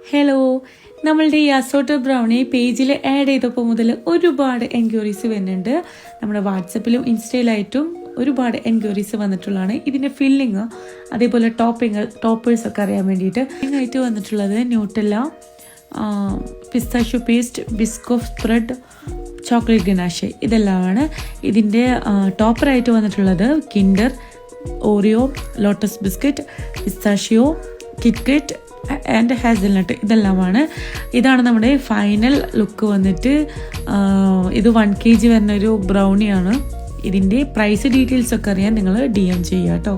Hello, നമ്മളുടെ ഈ assorted brownie പേജിൽ ആഡ് ചെയ്തപ്പോൾ മുതൽ ഒരുപാട് എൻക്വയറീസ് വരുന്നുണ്ട്. നമ്മുടെ വാട്സപ്പിലും ഇൻസ്റ്റയിലായിട്ടും ഒരുപാട് എൻക്വയറീസ് വന്നിട്ടുള്ളതാണ്. ഇതിൻ്റെ ഫില്ലിങ് അതേപോലെ ടോപ്പേഴ്സൊക്കെ അറിയാൻ വേണ്ടിയിട്ട് ആയിട്ട് വന്നിട്ടുള്ളത് Nutella, pistachio paste, Biscoff spread, chocolate ganache ഇതെല്ലാമാണ്. ഇതിൻ്റെ ടോപ്പറായിട്ട് വന്നിട്ടുള്ളത് Kinder, Oreo, Lotus biscuit, pistachio, KitKat and hazelnut ഇതെല്ലാമാണ്. ഇതാണ് നമ്മുടെ ഫൈനൽ ലുക്ക് വന്നിട്ട്. ഇത് 1 kg വരുന്നൊരു ബ്രൗണിയാണ്. ഇതിൻ്റെ പ്രൈസ് ഡീറ്റെയിൽസൊക്കെ അറിയാൻ നിങ്ങൾ DM ചെയ്യുക കേട്ടോ.